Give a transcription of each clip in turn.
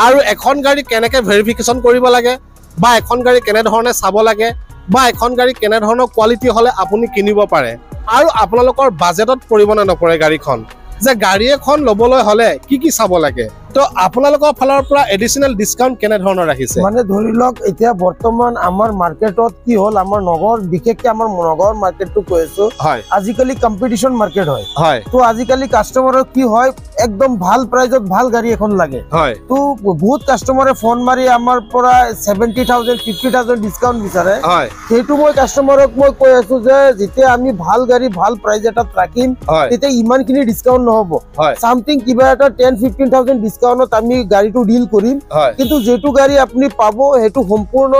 আৰু এখন গাড়ী কেনেকৈ ভেৰিফিকেশ্যন কৰিব লাগে বা এখন গাড়ী কেনেধৰণে চাব লাগে বা এখন গাড়ী কেনেধৰণৰ কোৱালিটি হ'লে আপুনি কিনিব পাৰে আৰু আপোনালোকৰ বাজেটত পৰিব নে নপৰে গাড়ীখন যে গাড়ী এখন ল'বলৈ হ'লে কি চাব লাগে তো আপোনালোকৰ ফালৰ পৰা এডিশনাল ডিসকাউন্ট কেনে ধৰণৰ ৰাখিছে মানে ধৰি লওক এতিয়া বৰ্তমান আমাৰ মাৰ্কেটত কি হ'ল আমাৰ নগৰ বিশেষকৈ আমাৰ নগৰ মাৰ্কেটটো কৈছো আজিকালি কম্পিটিশন মাৰ্কেট হয় তো আজিকালি কাস্টমাৰৰ কি হয় একদম ভাল প্ৰাইজত ভাল গাড়ী এখন লাগে তো বহুত কাস্টমাৰে ফোন মাৰি আমাৰ পৰা 70,000 50,000 ডিসকাউন্ট বিচাৰে সেইটো মই কাস্টমাৰক মই কৈ আছো যে যেতিয়া আমি ভাল গাড়ী ভাল প্ৰাইজ এটাত ৰাখিম তেতিয়া ইমানখিনি ডিসকাউন্ট নহব সামথিং কিবা এটা 10-15,000 ডিসকাউন্ট আমি গাড়ীটো ডিল কৰিম কিন্তু যেটো গাড়ী আপুনি পাব হেতু সম্পূৰ্ণ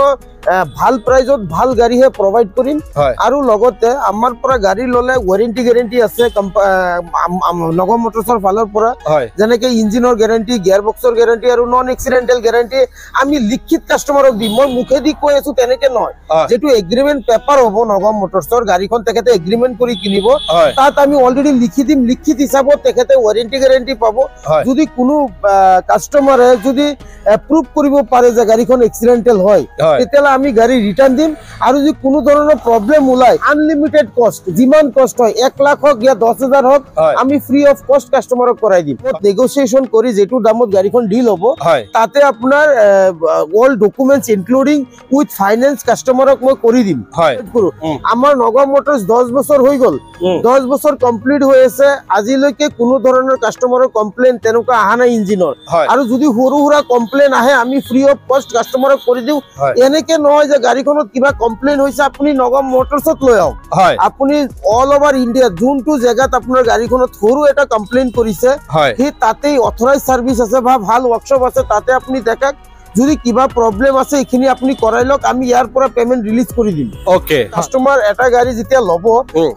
ভাল প্ৰাইজত ভাল গাড়ী হে প্ৰভাইড কৰিম আৰু লগতে আমাৰ পৰা গাড়ী ললে ওয়াৰেন্টি গ্যাৰান্টি আছে নগৰ মটৰছৰ ফালৰ পৰা যেনেকৈ ইঞ্জিনৰ গ্যাৰান্টি গিয়াৰ বক্সৰ গ্যাৰান্টি আৰু নন এক্সিডেন্টাল গ্যাৰান্টি আমি লিখিত কাস্টমাৰক দিম মই মুখেদি কৈ আছো তেনেকে নহয় যেটো এগ্ৰিমেন্ট পেপাৰ হ'ব নগৰ মটৰছৰ গাড়ীখন তেখেতে এগ্ৰিমেন্ট কৰি কিনিব তাত আমি অলৰেডি লিখি দিম লিখিত হিচাপত তেখেতে ওয়াৰেন্টি গ্যাৰান্টি পাব যদি কোনো কাস্টমাৰে যদি প্ৰুভ কৰিব পাৰে যে গাড়ীখন এক্সিডেন্টাল হয় তেতিয়ালে আমি গাড়ী ৰিটাৰ্ণ দিম আৰু যদি কোনো ধৰণৰ প্ৰবলেম ওলাই আনলিমিটেড কষ্ট যিমান কষ্ট হয় 1 লাখ হক या 10,000 হক আমি ফ্ৰী অফ কষ্ট কাস্টমাৰক কৰাই দিম নেগোসিয়েশন কৰি যেটো দামত গাড়ীখন ডিল হ'ব তাতে আপোনাৰ all documents including with finance কাস্টমাৰক মই কৰি দিম আমাৰ নগৰ মটৰছ 10 বছৰ হৈ গল 10 বছৰ কমপ্লিট হৈ আছে আজিলৈকে কোনো ধৰণৰ কাস্টমাৰৰ কমপ্লেইন তেনেকুৱা আহা নাই ইঞ্জিনৰ আৰু যদি সৰু সৰু কমপ্লেইন আহে আমি ফ্ৰী অফ কষ্ট কাস্টমাৰক কৰি দিও এনেকে নহয় যে গাড়ীখনত কিবা কমপ্লেইন হৈছে আপুনি নগৰ মটৰছত লৈ আহক আপুনি অল ওভাৰ ইন্ডিয়া যোনটো জায়গাত আপোনাৰ গাড়ীখনত সৰু এটা কমপ্লেইন কৰিছে সেই তাতেই অথৰাইজ সাৰ্ভিস আছে বা ভাল ওয়াৰ্কশপ আছে তাতে আপুনি দেখাক যদি কিবা প্ৰবলেম আছে এখিনি আপুনি কৰাই লওক আমি ইয়াৰ পৰা পেমেন্ট ৰিলিজ কৰি দিম ওকে কাস্টমাৰ এটা গাড়ী যেতিয়া লব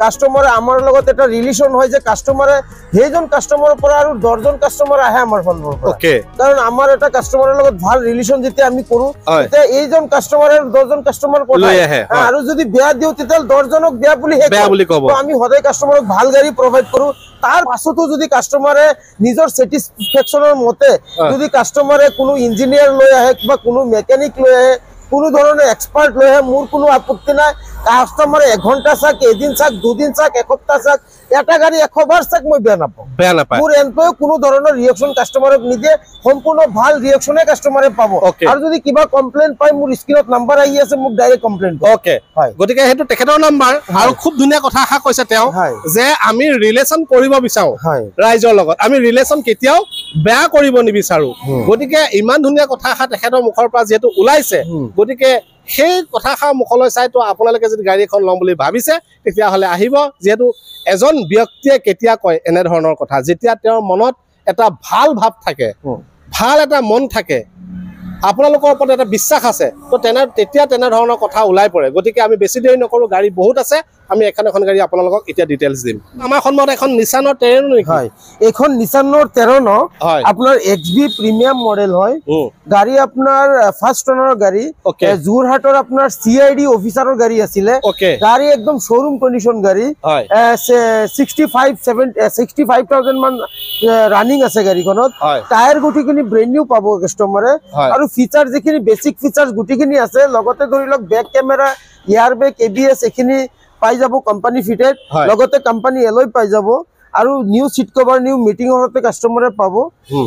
কাস্টমাৰে আমাৰ লগত এটা ৰিলেশন হয় যে কাস্টমাৰে হেজন কাস্টমাৰৰ পৰা আৰু 10 জন কাস্টমাৰ আহে আমাৰ ফালৰ পৰা ওকে কাৰণ আমাৰ এটা কাস্টমাৰৰ লগত ভাল ৰিলেশন যেতিয়া আমি কৰো তেতিয়া এইজন কাস্টমাৰৰ 10 জন কাস্টমাৰ পঠাই আৰু যদি বেয়া দিও তেতিয়া 10 জনক বেয়া বুলি কব আমি সদায় কাস্টমাৰক ভাল গাড়ী প্ৰভাইড কৰো তাৰ পাছতো যদি কাস্টমাৰে নিজৰ স্যাটিসফ্যাকশনৰ মতে যদি কাস্টমাৰে কোনো ইঞ্জিনিয়াৰ লৈ আহে বা কোনো মেকানিক লৈ আহে কোনো ধৰণৰ এক্সপাৰ্ট লৈ আহে মোৰ কোনো আপত্তি নাই কাস্টমারে 1 ঘন্টা চাক এদিন চাক দুদিন চাক এসপ্তাহ চাক এটা গাড়ী 100 বার চাক মই বেয়া নাপাওঁ মোৰ এনপয় কোনো ধৰণৰ ৰিঅ্যাকশন কাস্টমাৰক নিদিয়ে সম্পূৰ্ণ ভাল ৰিঅ্যাকশনে কাস্টমাৰে পাব আৰু যদি কিবা কমপ্লেইন পাই মোৰ স্ক্ৰিনত নাম্বাৰ আহি আছে মোক ডাইৰেক্ট কমপ্লেইন ওকে গতিকে হেতু তেখেতৰ নাম্বাৰ আৰু খুব ধুনীয়া কথা আশা কৈছে তেওঁ যে আমি ৰিলেশন কৰিব বিচাৰো ৰাইজৰ লগত আমি ৰিলেশন কেতিয়াও বেয়া কৰিব নিবিচাৰো গতিকে ইমান ধুনীয়া কথা আশা তেখেতৰ মুখৰ পৰা যেহেতু ওলাইছে গতিকে সেই কথাষা মুখলৈ চাই তো আপোনালোকে যদি গাড়ী এখন লম বুলি ভাবিছে তেতিয়া হলে আহিব যেহেতু এজন ব্যক্তিয়ে কেতিয়া কয় এনে ধৰণৰ কথা যেতিয়া তেওঁৰ মনত এটা ভাল ভাব থাকে ভাল এটা মন থাকে আপোনালোকৰ ওপৰত এটা বিশ্বাস আছে তো তেতিয়া তেনে ধৰণৰ কথা ওলাই পৰে গতিকে আমি বেছি দেৰি নকৰো গাড়ী বহুত আছে আমি এখন গাড়ী আপোনালোকক এতিয়া ডিটেইলছ দিম আমাৰ সন্মুখত এখন নিসানৰ টেৰেনো নেকি হয় এখন নিসানৰ টেৰেনো আপোনাৰ এক্সবি প্ৰিমিয়াম মডেল হয় গাড়ী আপোনাৰ ফাৰ্স্ট ওনাৰৰ গাড়ী জুৰহাটৰ আপোনাৰ সিআইডি অফিচাৰৰ গাড়ী আছিল গাড়ী একদম শোৰুম কন্ডিশন গাড়ী 65,000 মান ৰানিং আছে গাড়ীখনত টায়াৰ গুটিখিনি ব্ৰেন্ড নিউ পাব কাস্টমাৰে আৰু ফিচাৰ যিখিনি বেসিক ফিচাৰ্স গুটিখিনি আছে লগতে ধৰি লওক ব্যাক কেমেৰা এয়াৰ বেগ এবিএস এখিনি পাই যাব কোম্পানী ফিটেড লগতে কোম্পানী এলয় পাই যাব আৰু নিউ সিট কভাৰ নিউ মিটিংৰতে কাস্টমাৰে পাব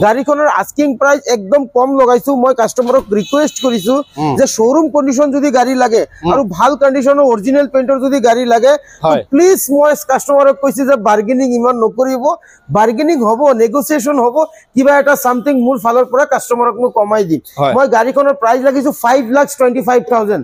গাড়ীখনৰ আস্কিং প্ৰাইস একদম কম লগাইছো মই কাস্টমাৰক ৰিকুৱেষ্ট কৰিছো যে শোৰুম কন্ডিশন যদি গাড়ী লাগে আৰু ভাল কন্ডিশনৰ অৰিজিনাল পেইন্টৰ যদি গাড়ী লাগে প্লিজ মই কাস্টমাৰক কৈছো যে বাৰ্গেনিং ইমান নকৰিব বাৰ্গেনিং হ'ব নেগোসিয়েশন হ'ব কিবা এটা সামথিং মোৰ ফালৰ পৰা কাস্টমাৰক মই কমাই দিম মই গাড়ীখনৰ প্ৰাইস লাগিছো 5,25,000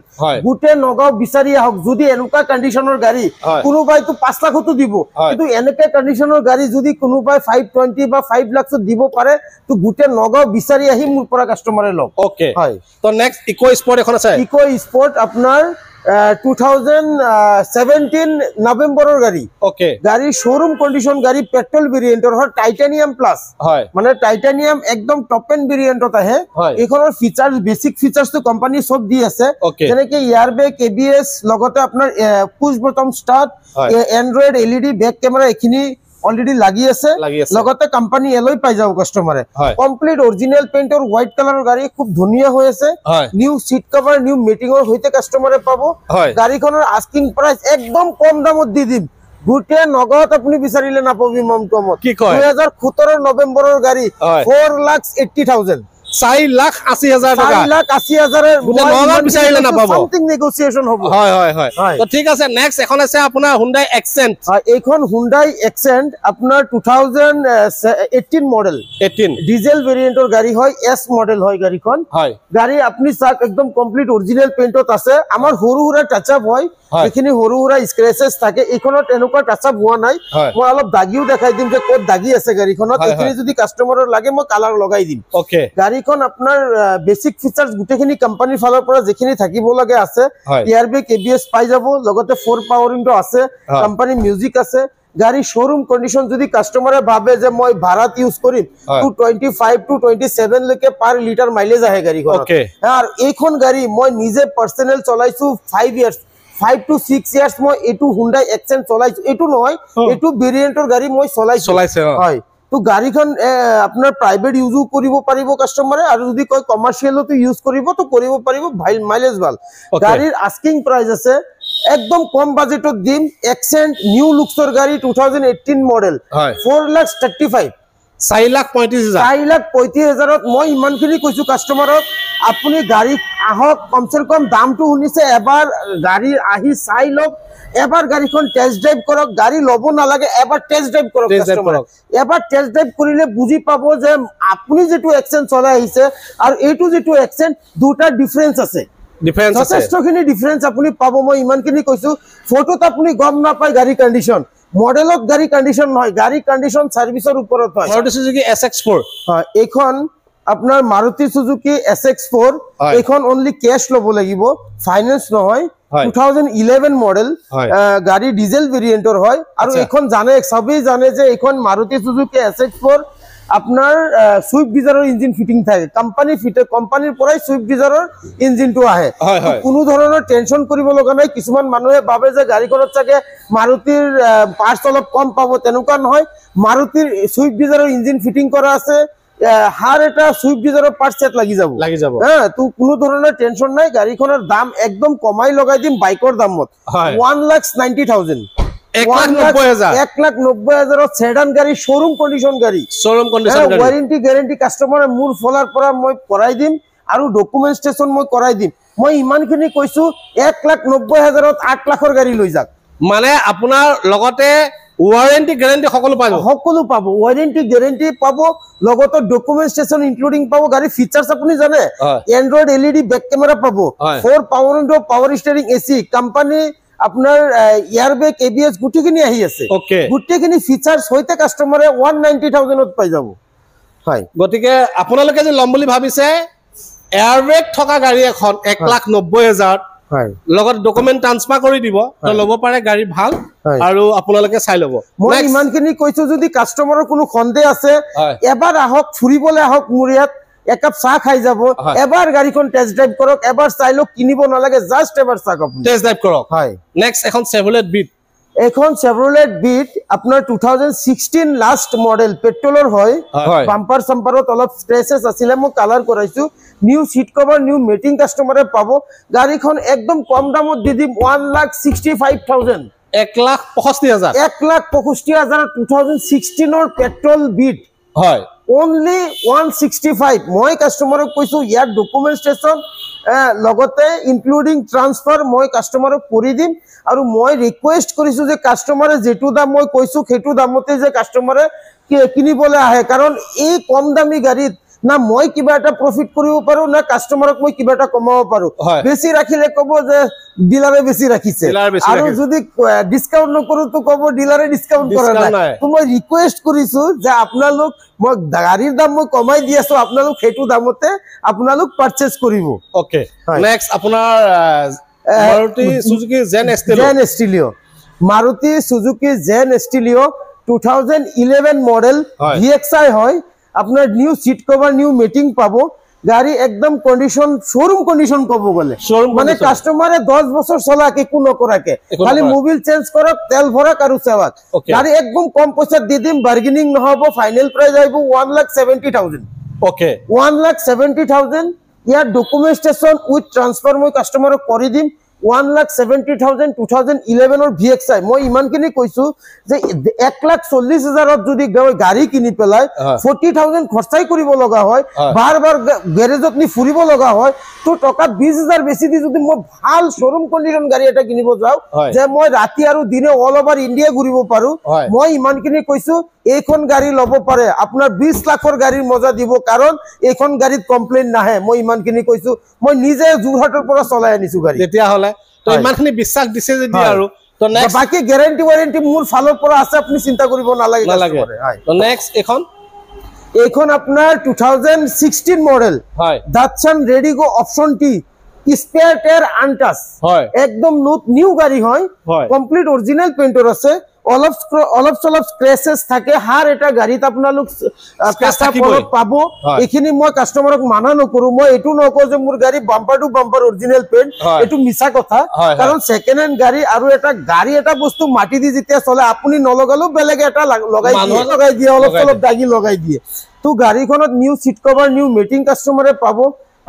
গুটে নগাঁও বিচাৰি আহক যদি এনেকুৱা কন্ডিশনৰ গাড়ী কোনোবাই তো 5 লাখতো দিব কিন্তু এনেকা কন্ডিশন গাড়ী যদি কোনোবাই 520 বা 5 লাখ দিব পাৰে তো গুটে নগাঁও বিচাৰি আহি মোৰ পৰা কাস্টমাৰে লওক ওকে হয় তো নেক্সট ইকো স্পৰ্ট এখন আছে ইকো স্পৰ্ট আপোনাৰ 2017 নৱেম্বৰৰ গাড়ী ওকে গাড়ী শোৰুম কন্ডিশন গাড়ী পেট্ৰল ভেৰিয়েন্টৰ হয় টাইটানিয়াম প্লাস হয় মানে টাইটানিয়াম একদম টপ এন্ড ভেৰিয়েন্টত আহে এইখনৰ ফিচাৰ্স বেসিক ফিচাৰ্স তো কোম্পানী সব দি আছে যেনেকৈ এয়াৰ বেগ এবিএস লগতে আপোনাৰ push bottom start Android LED back camera এখিনি অলৰেডি লাগি আছে লগতে কোম্পানী এলয় পাই যাব কাস্টমাৰে কমপ্লিট অৰিজিনাল পেইন্টৰ হোৱাইট কালাৰৰ গাড়ী খুব ধুনীয়া হৈ আছে নিউ সিট কভাৰ নিউ মিটিংৰ হৈতে কাস্টমাৰে পাব গাড়ীখনৰ আস্কিং প্ৰাইস একদম কম দামত দি দিম গুটে নগদ আপুনি বিচাৰিলে নাপাবি মম কমত 2017 নৱেম্বৰৰ গাড়ী 4,80,000 4,80,000 টাকা 4,80,000 এর নগদ বিচাৰিলে নাপাব সামথিং নেগোসিয়েশন হ'ব হয় হয় হয় তো ঠিক আছে নেক্সট এখন আছে আপোনাৰ Hyundai Accent এইখন Hyundai Accent আপোনাৰ 2018 মডেল 18 ডিজেল ভেৰিয়েন্টৰ গাড়ী হয় এস মডেল হয় গাড়ীখন হয় গাড়ী আপুনি চাক একদম কমপ্লিট অৰিজিনাল পেইন্টত আছে আমাৰ হৰু হুৰা টাচ আপ হয় এখিনি হৰু হুৰা স্ক্ৰেচেছ থাকে এইখনত এনেকুৱা টাচ আপ হোৱা নাই মই অলপ দাগিও দেখাই দিম যে ক'ত দাগি আছে গাড়ীখনত এখিনি যদি কাস্টমাৰৰ লাগে মই কালাৰ লগাই দিম ওকে গাড়ীখন আপোনাৰ বেসিক ফিচাৰ্স গুটেখিনি কোম্পানীৰ ফালৰ পৰা যেখিনি থাকিব লাগে আছে এয়াৰবেগ এবিএস পাই যাব লগতে 4 পাৱাৰ উইন্ডো আছে কোম্পানী মিউজিক আছে গাড়ী শোৰুম কন্ডিশন যদি কাস্টমাৰে ভাবে যে মই ভাড়াত ইউজ কৰিম 25 টু 27 লৈকে পার লিটার মাইলেজ আহে গাড়ীখন আর এইখন গাড়ী মই নিজে পার্সোনাল চলাইছো 5 ইয়ার্স 5 to 6 years মই এটু Hyundai Accent চলাইছো এটু নহয় এটু ভেৰিয়েন্টৰ গাড়ী মই চলাইছে হয় তো গাড়ীখন আপোনাৰ প্ৰাইভেট ইউজও কৰিব পাৰিব কাস্টমাৰে আৰু যদি কয় কমাৰ্শিয়ালতো ইউজ কৰিব তো কৰিব পাৰিব মাইলেজ ভাল গাড়ীৰ আস্কিং প্ৰাইস আছে একদম কম বাজেটত দিম Accent নিউ লুকসৰ গাড়ী 2018 মডেল 4,35,000 4,35,000 মই ইমানখিনি কৈছো কাস্টমাৰক আপুনি গাড়ী আহক কমসে কম দামটো শুনিছে এবাৰ গাড়ী আহি চাই লওক এবাৰ গাড়ীখন টেস্ট ড্ৰাইভ কৰক গাড়ী লব নালাগে এবাৰ টেস্ট ড্ৰাইভ কৰক কাস্টমাৰ এবাৰ টেস্ট ড্ৰাইভ কৰিলে বুজি পাব যে আপুনি যেটো Accent চলাই আহিছে আৰু এইটো যেটো Accent দুটা ডিফাৰেন্স আছে যথেষ্টখিনি ডিফাৰেন্স আপুনি পাব মই ইমানখিনি কৈছো ফটোত আপুনি গম নাপায় গাড়ী কন্ডিশন মডেলত গাড়ী কন্ডিশন নহয় গাড়ী কন্ডিশন সাৰ্ভিসৰ ওপৰত হয় Maruti Suzuki SX4 হয় এইখন আপোনাৰ Maruti Suzuki SX4 এইখন অনলি ক্যাশ লব লাগিব ফাইনান্স নহয় 2011 মডেল গাড়ী ডিজেল ভেৰিয়েন্টৰ হয় আৰু এইখন জানে সবেই জানে যে এইখন Maruti Suzuki SX4 আপনাৰ সুইফট ডিজায়াৰৰ ইঞ্জিন ফিটিং থাকে কোম্পানীৰ পৰাই সুইফট ডিজায়াৰৰ ইঞ্জিনটো আহে কোনো ধৰণৰ টেনশন কৰিব লগা নাই কিছুমান মানুহে ভাবে যে গাড়ীখনত চাগে মাৰুতিৰ পাৰ্টস অলপ কম পাব তেনেকুৱা নহয় মাৰুতিৰ সুইফট ডিজায়াৰৰ ইঞ্জিন ফিটিং কৰা আছে হাৰ এটা সুইফট ডিজায়াৰৰ পাৰ্ট সেট লাগি যাব হ্যাঁ তো কোনো ধৰণৰ টেনশন নাই গাড়ীখনৰ দাম একদম কমাই লগাই দিম বাইকৰ দামত 1,90,000 1,90,000 সেডান গাড়ী শোৰুম কন্ডিশন গাড়ী ওয়াৰেন্টি গ্যাৰান্টি কাস্টমাৰ মূল ফলাৰ পৰা মই কৰাই দিম আৰু ডকুমেন্টেশন মই কৰাই দিম মই ইমানখিনি কৈছো 1,90,000 8 লাখৰ গাড়ী লৈ যাক মানে আপোনাৰ লগতে ওয়ারেন্টি গ্যারান্টি সকলো পাব ওয়ারেন্টি গ্যারান্টি পাব লগতে ডকুমেন্টেশন ইনক্লুডিং পাব গাড়ী ফিচার্স আপুনি জানে এন্ড্রয়েড এলইডি ব্যাক ক্যামেরা পাব 4 পাওয়ার window power steering AC company আপনার এয়ারবেগ এবিএস গুটিখিনি আহি আছে গুটিখিনি ফিচার্স হইতে কাস্টমারে 190,000 পাই যাব হয় গটিকে আপোনালোকে যে লম বুলি ভাবিছে এয়ারবেগ থকা গাড়ী এখন 1,90,000 হয় লগত ডকুমেন্ট ট্ৰান্সফাৰ কৰি দিব তো লব পাৰে গাড়ী ভাল আৰু আপোনালোকে চাই লব মই ইমানখিনি কৈছো যদি কাস্টমাৰৰ কোনো সন্দেহ আছে এবাৰ আহক ফুৰিবলৈ আহক মোৰ ইয়াত এক কাপ চাহ খাই যাব এবাৰ গাড়ীখন টেস্ট ড্ৰাইভ কৰক এবাৰ চাই লওক কিনিব নালাগে জাস্ট এবাৰ চাক আপুনি টেস্ট ড্ৰাইভ কৰক হয় নেক্সট এখন Chevrolet Beat এখন Chevrolet Beat আপোনাৰ 2016 লাস্ট মডেল পেট্ৰলৰ হয় বাম্পাৰ সাম্পাৰত অলপ স্ক্ৰেচেছ আছিল মই কালাৰ কৰাইছো new seat cover new matting কাস্টমাৰে পাব গাড়ীখন একদম কম দামত দি দিম 1,65,000 1,65,000 1,65,000 2016 ৰ পেট্ৰল Beat হয় only 165 মই কাস্টমাৰক কৈছো ইয়াৰ ডকুমেন্টেশন লগতে ইনক্লুডিং ট্ৰান্সফাৰ মই কাস্টমাৰক কৰি দিম আৰু মই ৰিকুৱেষ্ট কৰিছো যে কাস্টমাৰে যেটো দাম মই কৈছো সেইটো দামতে যে কাস্টমাৰে কিনিবলৈ আহে কাৰণ এই কম দামী গাড়ীত না মই কিবা এটা প্ৰফিট কৰিব পাৰো না কাস্টমাৰক মই কিবা এটা কমাব পাৰো বেছি ৰাখিলে কব যে ডিলাৰে বেছি ৰাখিছে আৰু যদি ডিসকাউন্ট নকৰো তো কব ডিলাৰে ডিসকাউন্ট কৰা নাই তো মই ৰিকুৱেষ্ট কৰিছো যে আপোনালোক মই গাড়ীৰ দাম মই কমাই দি আছো আপোনালোক সেইটো দামতে আপোনালোক পাৰচেজ কৰিব ওকে নেক্সট আপোনাৰ Maruti Suzuki Zen Stelvio Maruti Suzuki Zen Stelvio 2011 model VXI হয় আপনার নিউ সিট কভার নিউ মেটিং পাবো গাড়ী একদম কন্ডিশন শোরুম কন্ডিশন কব গলে মানে কাস্টমারে 10 বছর চলাকে একো নকৰাকে খালি মোবিল চেঞ্জ কৰক তেল ভৰাক আৰু সেৱাক গাড়ী একদম কম পইচা দি দিম বাৰ্গেনিং নহব ফাইনাল প্ৰাইস আইব 1,70,000 okay 1,70,000 year documentation with transfer মই কাস্টমাৰক কৰি দিম 1,70,000 2011 or VXI মই ইমানখিনি কৈছো যে 1,40,000 যদি গাড়ী কিনি পেলাই 40,000 খৰচাই কৰিব লগা হয় বাৰ বাৰ গ্যাৰেজত নি ফুৰিব লগা হয় তো টকা 20,000 বেছি দি যদি মই ভাল শোরুম কন্ডিশন গাড়ী এটা কিনিব যাও যে মই ৰাতি আৰু দিনে অল ওভাৰ ইন্ডিয়া ঘুৰিব পাৰো মই ইমানখিনি কৈছো এইখন গাড়ী লব পাৰে আপোনাৰ 20 লাখৰ গাড়ীৰ মজা দিব কাৰণ এইখন গাড়ীত কমপ্লেইন নাহে মই ইমানখিনি কৈছো মই নিজে জুৰহাটৰ পৰা চলাই আনিছো গাড়ী তেতিয়া হলে তো ইমানখিনি বিশ্বাস দিছে যদি আৰু তো নেক্সট বাকি গ্যাৰান্টি ওয়াৰেন্টি মোৰ ফালৰ পৰা আছে আপুনি চিন্তা কৰিব নালাগে তো নেক্সট এইখন আপোনাৰ 2016 মডেল হয় দাটসন ৰেডিগো অপশন টি স্পেয়াৰ টায়াৰ আনটাচ হয় একদম নিউ গাড়ী হয় কমপ্লিট অৰিজিনাল পেইন্টৰ আছে অলপ স্ক্ৰেচেছ থাকে হাৰ এটা গাড়ীত আপোনালোক কাস্টমাৰক পাব এখিনি মই কাস্টমাৰক মানা নকৰো মই এটু নকও যে মোৰ গাড়ী bumper to bumper original paint এটু মিছা কথা কাৰণ সেকেন্ড হ্যান্ড গাড়ী আৰু এটা গাড়ী এটা বস্তু মাটি দি যেতিয়া চলে আপুনি নলগালো বেলেগ এটা লগাই দিয়ে অলপ দাগি লগাই দিয়ে তো গাড়ীখনত new seat cover new matting কাস্টমাৰে পাব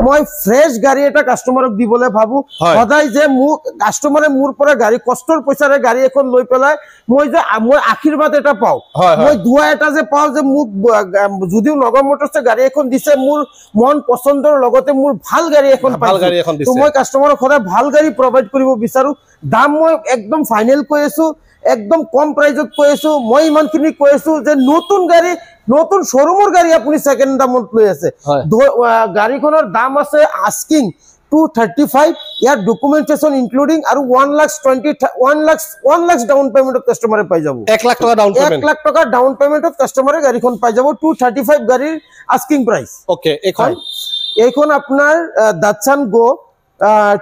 মই ফ্ৰেশ গাড়ী এটা কাস্টমাৰক দিবলে ভাবো সদায় যে মোক কাস্টমাৰে মোৰ পৰা গাড়ী কষ্টৰ পইচাৰে গাড়ী এখন লৈ পেলাই মই আশীৰ্বাদ এটা পাও মই দুয়া এটা যে পাও যে মোক যদিও নগৰ মোটৰছে গাড়ী এখন দিছে মোৰ মন পছন্দৰ লগতে মোৰ ভাল গাড়ী এখন পাইছো তো মই কাস্টমাৰক সদায় ভাল গাড়ী প্ৰভাইড কৰিব বিচাৰো দাম মই একদম ফাইনাল কৈ আছো একদম কম প্ৰাইজত কৈ আছো মই ইমানখিনি কৈ আছো যে নতুন গাড়ী নতুন শোৰুমৰ গাড়ী আপুনি সেকেন্ড দামত লৈ আছে গাড়ীখনৰ দাম আছে আস্কিং 235 ইয়াৰ ডকুমেন্টেশন ইনক্লুডিং আৰু 1 লাখ ডাউন পেমেন্টত কাস্টমাৰে পাই যাব 1 লাখ টকা ডাউন পেমেন্ট 1 লাখ টকা ডাউন পেমেন্টত কাস্টমাৰে গাড়ীখন পাই যাব 235 গাড়ীৰ আস্কিং প্ৰাইস ওকে এইখন আপোনাৰ দাটসন গো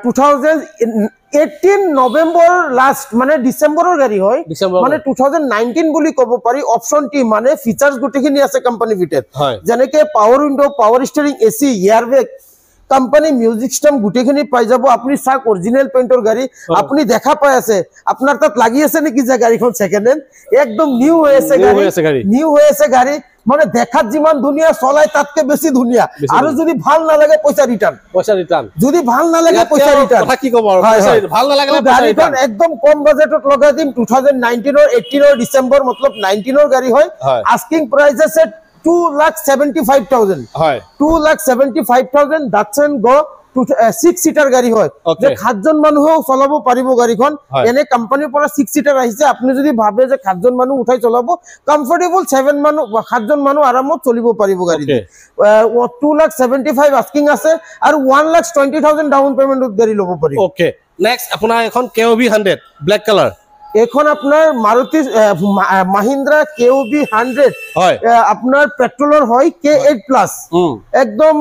2018 নভেম্বৰ লাস্ট মানে ডিসেম্বৰৰ গাড়ী হয় মানে 2019 বুলি ক'ব পাৰি অপশন টি মানে ফিচাৰ্স গুটেখিনি আছে কোম্পানী ফিটেড যেনেকে power window power steering AC airbag company music system গুটেখিনি পাই যাব আপুনি সাক অৰিজিনাল পেইন্টৰ গাড়ী আপুনি দেখা পাই আছে আপোনাৰ তাত লাগি আছে নেকি যে গাড়ীখন সেকেন্ড হ্যান্ড একদম নিউ হৈ আছে গাড়ী মানে দেখাত যিমান ধুনিয়া চলাই তাতকে বেছি ধুনিয়া আৰু যদি ভাল নালাগে পইচা ৰিটাৰ্ণ যদি ভাল নালাগে পইচা ৰিটাৰ্ণ কথা কি কম আৰু ভাল নালাগে গাড়ীখন একদম কম বাজেটত লগাই দিম 2019 or 18 or ডিসেম্বৰ মতলব 19 ৰ গাড়ী হয় আস্কিং প্ৰাইস আছে 2,75,000 হয় 2,75,000 দাটসন গো 6 সিটার গাড়ী হয় যে 7 জন মানুহেও চলাব পাৰিব গাড়ীখন এনে কোম্পানীৰ পৰা 6 সিটাৰ আহিছে আপুনি যদি ভাবে যে 7 জন মানুহ উঠাই চলাব কমফৰ্টেবল 7 মানুহ 7 জন মানুহ আৰামত চলিব পাৰিব গাড়ীতে 2,75,000 আস্কিং আছে আৰু 1,20,000 ডাউন পেমেন্টত গাড়ী ল'ব পাৰিব ওকে নেক্সট আপোনাৰ এখন KOB 100 ব্ল্যাক কালাৰ এখন আপোনাৰ মাৰুতি মহিন্দ্ৰা KOB 100 হয় আপোনাৰ পেট্ৰলৰ হয় K8 প্লাস একদম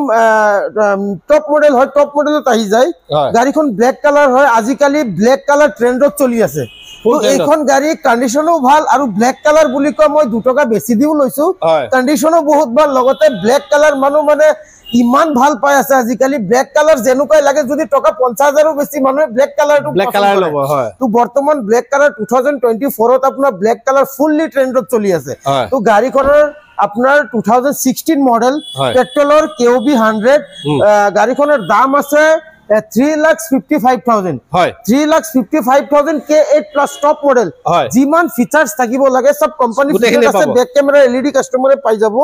টপ মডেল হয় টপ মডেলত আহি যায় গাড়ীখন ব্ল্যাক কালাৰ হয় আজিকালি ব্ল্যাক কালাৰ ট্ৰেন্ডত চলি আছে তো এইখন গাড়ী কন্ডিশনো ভাল আৰু ব্ল্যাক কালাৰ বুলি কয় মই 2 টকা বেছি দিও লৈছো কন্ডিশনো বহুত ভাল লগতে ব্ল্যাক কালাৰ মানুহ মানে ইমান ভাল পাই আছে আজিকালি ব্ল্যাক কালাৰ যেনুকাই লাগে যদি টকা 50,000 বেছি মানুহে ব্ল্যাক কালাৰ লব হয় তো বৰ্তমান ব্ল্যাক কালাৰ 2024 ত আপোনাৰ ব্ল্যাক কালাৰ ফুললি ট্ৰেন্ডত চলি আছে তো গাড়ীখনৰ আপোনাৰ 2016 মডেল পেট্ৰলৰ KOB 100 গাড়ীখনৰ দাম আছে 3,55,000 হয় 3,55,000 K8 প্লাস টপ মডেল জিমান ফিচার্স থাকিব লাগে সব কোম্পানী ফিচার আছে ব্যাক ক্যামেরা LED কাস্টমারে পাই যাব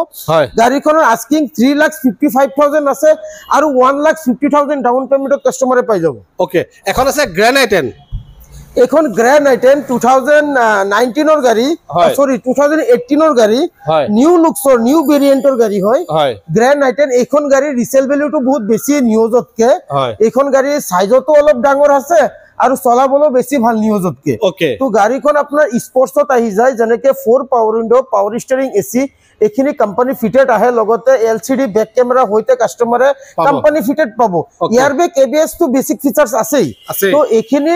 গাড়ীখনৰ আস্কিং 3,55,000 আছে আৰু 1,50,000 ডাউন পেমেন্টত কাস্টমারে পাই যাব ওকে এখন আছে গ্র্যান্ড আই10 এখন গ্র্যান্ড আই10 2019 ৰ গাড়ী সৰি 2018 ৰ গাড়ী নিউ লুকসৰ নিউ ভেৰিয়েন্টৰ গাড়ী হয় গ্ৰ্যান্ড আই10 এখন গাড়ী ৰিসেল ভ্যালুটো বহুত বেছি নিউজতকে এখন গাড়ী সাইজতো অলপ ডাঙৰ আছে আৰু চলাবলো বেছি ভাল নিউজতকে তো গাড়ীখন আপোনাৰ স্পৰ্টছত আহি যায় যেনেকে 4 power window power steering AC এখিনি কোম্পানী ফিটেড আহে লগতে LCD ব্যাক ক্যামেরা হইতে কাস্টমারে কোম্পানী ফিটেড পাবো এয়ারবেগ ABS তো বেসিক ফিচার্স আছেই তো এখিনি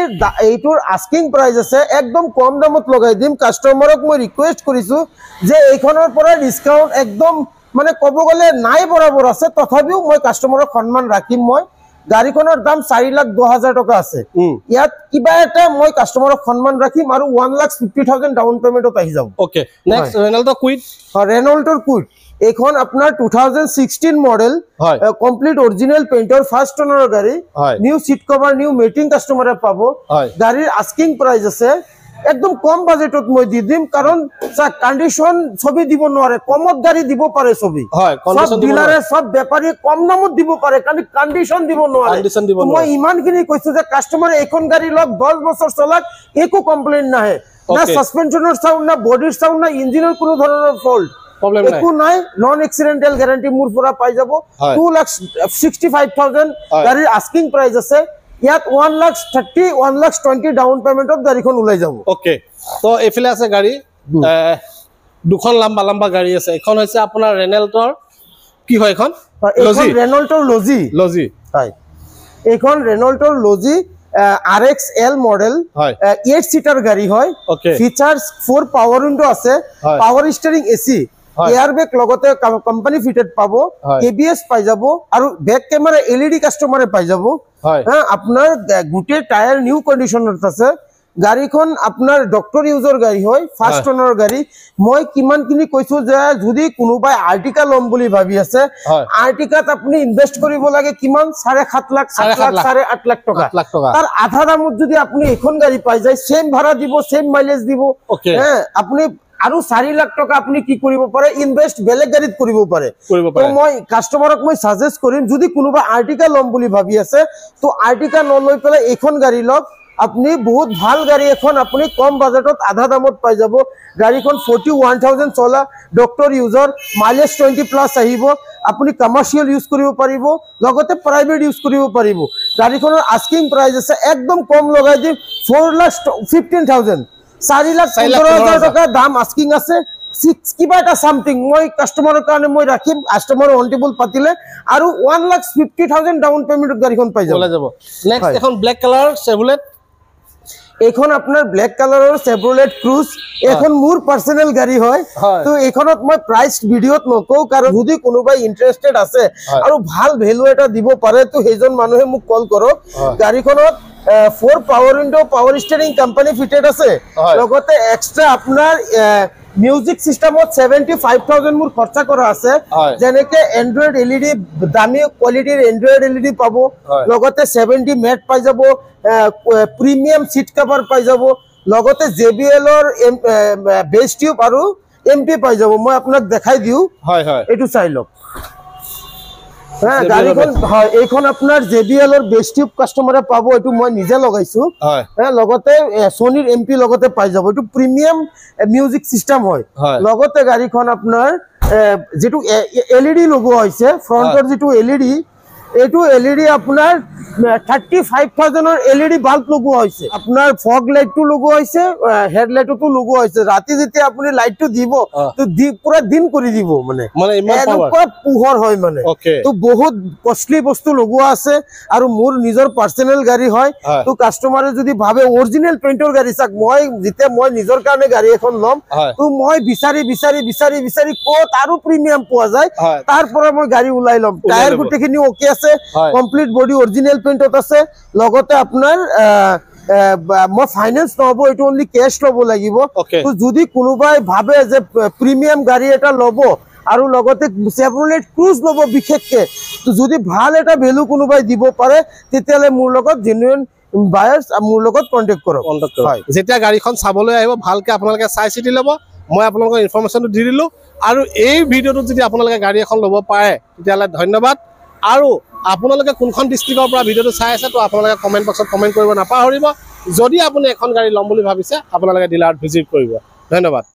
এইটোৰ আস্কিং প্ৰাইস আছে একদম কম দামত লগাই দিম কাস্টমাৰক মই ৰিকুৱেষ্ট কৰিছো যে এইখনৰ পৰা ডিসকাউন্ট একদম মানে ক'ব গ'লে নাই বৰাবৰ আছে তথাপিও মই কাস্টমাৰক সন্মান ৰাখিম মই গাড়ীখনৰ দাম 4,10,000 টকা আছে ইয়াত কিবা এটা মই কাস্টমাৰক সন্মান ৰাখিম আৰু 1,50,000 ডাউন পেমেন্টত আহি যাব ওকে নেক্সট ৰেনল্ট কুইট ৰেনল্টৰ কুইট এখন আপোনাৰ 2016 মডেল কমপ্লিট অৰিজিনাল পেইন্টৰ ফাৰ্স্ট ওনাৰৰ গাড়ী new seat cover new matting কাস্টমাৰে পাব গাড়ীৰ আস্কিং প্ৰাইস আছে একদম কম বাজেটত মই দি দিম কাৰণ কন্ডিশন ছবি দিব নোৱাৰে কমত গাড়ী দিব পাৰে ছবি সব ডিলাৰে সব বেপাৰী কম দামত দিব পাৰে কাৰণ কন্ডিশন দিব নোৱাৰে মই ইমানখিনি কৈছো যে কাস্টমাৰে এখন গাড়ী লক 10 বছৰ চলাক একো কমপ্লেইন নাহে না সাসপেনশনৰ সাউন্ড না বডিৰ সাউন্ড না ইঞ্জিনৰ কোনো ধৰণৰ ফল্ট প্ৰবলেম নাই একো নাই নন এক্সিডেন্টাল গ্যাৰান্টি মোৰ পৰা পাই যাব 2,65,000 গাড়ীৰ আস্কিং প্ৰাইস আছে ইয়াত 1,30,000 1,20,000 ডাউন পেমেন্টত গাড়ীখন ওলাই যাব ওকে তো এফিলে আছে গাড়ী দুখন লম্বা লম্বা গাড়ী আছে এখন হৈছে আপোনাৰ ৰেনল্টৰ কি হয় এখন ৰেনল্টৰ লজি হয় এখন ৰেনল্টৰ লজি RXL মডেল 8 সিটার গাড়ী হয় ফিচার্স 4 পাওয়ার উইন্ডো আছে পাওয়ার স্টিয়ারিং এসি এয়ারব্যাগ লগতে কোম্পানি ফিটেড পাবো ABS পাই যাব আৰু ব্যাক ক্যামেৰা LED কাস্টমাৰে পাই যাব হ্যাঁ আপনাৰ গুটে টায়াৰ নিউ কন্ডিশনত আছে গাড়ীখন আপনাৰ ডক্টৰ ইউজৰ গাড়ী হয় ফাৰ্স্ট ওনাৰৰ গাড়ী মই কিমান কিনি কৈছো যে যদি কোনোবাই আৰ্টিকা লম বুলি ভাবি আছে আৰ্টিকাত আপুনি ইনভেস্ট কৰিব লাগে কিমান 7.5 লাখ 8 লাখ টকা তাৰ আধা দামত যদি আপুনি এখন গাড়ী পাই যায় সেম ভাড়া দিব সেম মাইলেজ দিব হ্যাঁ আপুনি আৰু 4 লাখ টকা আপুনি কি কৰিব পাৰে ইনভেস্ট বেলেগ গাড়ীত কৰিব পাৰে তো মই কাস্টমাৰক মই সাজেস্ট কৰিম যদি কোনোবা আৰ্টিকা লম বুলি ভাবি আছে তো আৰ্টিকা নলৈ পেলাই এখন গাড়ী লক আপনি বহুত ভাল গাড়ী এখন আপনি কম বাজেটত আধা দামত পাই যাব গাড়ীখন 41,000 চলা ডক্টৰ ইউজৰ মাইলেজ 20 প্লাস আহিব আপনি কমাৰ্শিয়াল ইউজ কৰিব পাৰিব লগতে প্ৰাইভেট ইউজ কৰিব পাৰিব গাড়ীখনৰ আস্কিং প্ৰাইস আছে একদম কম লগাই দিম 4,15,000 4,15,000 টকা দাম আস্কিং আছে 6 কিবা এটা সামথিং মই কাস্টমাৰৰ কাৰণে মই ৰাখিম কাস্টমাৰ অন টেবল পাতিলে আৰু 1,50,000 ডাউন পেমেন্টত গাড়ীখন পাই যাব নেক্সট এখন ব্ল্যাক কালাৰ চেভলেট এখন আপনাৰ ব্ল্যাক কালাৰৰ চেভ্ৰলেট ক্ৰুজ এখন মোৰ পাৰ্সোনাল গাড়ী হয় তো এখনত মই প্ৰাইস ভিডিওত নকও কাৰণ যদি কোনোবাই ইন্টাৰেস্টেড আছে আৰু ভাল ভ্যালু এটা দিব পাৰে তো সেইজন মানুহে মোক কল কৰক গাড়ীখনত 4 পাওয়ার window power steering company fitted আছে লগতে এক্সট্রা আপনার মিউজিক সিস্টেমত 75,000 মুর খরচা করা আছে যেনেকে এন্ড্রয়েড LED দামি কোয়ালিটির এন্ড্রয়েড LED পাবো লগতে 70 ম্যাট পাই যাব প্রিমিয়াম সিট কভার পাই যাব লগতে JBL এর বেস টিউব আৰু MP পাই যাব মই আপোনাক দেখাই দিও হয় হয় এটু চাই লওক হ্যাঁ গাড়ীখন হয় এইখন আপোনাৰ JBL এর বেস টিউব কাস্টমারে পাবো এটু মই নিজে লগাইছো হ্যাঁ লগতে সোনির MP লগতে পাই যাব এটু প্রিমিয়াম মিউজিক সিস্টেম হয় লগতে গাড়ীখন আপোনাৰ যেটু LED লোগো হৈছে ফ্ৰন্টৰ যেটু LED এটু LED আপোনাৰ 35,000 এৰ LED বাল্ব লগো হৈছে আপোনাৰ ফগ লাইটটো লগো হৈছে হেডলাইটটো লগো হৈছে ৰাতি যেতিয়া আপুনি লাইটটো দিব তো পুৰা দিন কৰি দিব মানে ইমান পোহৰ হয় মানে তো বহুত কষ্টলি বস্তু লগোৱা আছে আৰু মোৰ নিজৰ পাৰ্সোনাল গাড়ী হয় তো কাস্টমাৰে যদি ভাবে অৰিজিনাল পেইন্টৰ গাড়ী চাক মই যেতিয়া মই নিজৰ কাৰণে গাড়ী এখন লম তো মই বিচাৰি কোত আৰু প্ৰিমিয়াম পোৱা যায় তাৰ পৰা মই গাড়ী উলাই লম টায়াৰ গুটেখিনি ওকে আছে কমপ্লিট বডি অৰিজিনাল পেইন্টত আছে লগতে আপোনাৰ মই ফাইনান্স নহব এটো অনলি ক্যাশ লব লাগিব তো যদি কোনোবাই ভাবে যে প্রিমিয়াম গাড়ী এটা লব আৰু লগতে চেভ্ৰলেট ক্ৰুজ লব বিশেষকে তো যদি ভাল এটা ভ্যালু কোনোবাই দিব পাৰে তেতিয়ালে মোৰ লগত জেনুইন বায়াৰ্স মোৰ লগত কন্টাক্ট কৰক হয় যেতিয়া গাড়ীখন চাবলৈ আহিব ভালকে আপোনালোকে চাই চিটি লব মই আপোনালোকক ইনফৰমেশনটো দি দিলো আৰু এই ভিডিওটো যদি আপোনালোকে গাড়ী এখন লব পাৰে তেতিয়ালে ধন্যবাদ আৰু আপোনালোকে কোনখন ডিস্ট্ৰিক্টৰ পৰা ভিডিওটো চাই আছে তো আপোনালোকে কমেন্ট বক্সত কমেন্ট কৰিব নাপাহৰিব যদি আপুনি এখন গাড়ী লম বুলি ভাবিছে আপোনালোকে ডিলাৰত ভিজিট কৰিব ধন্যবাদ।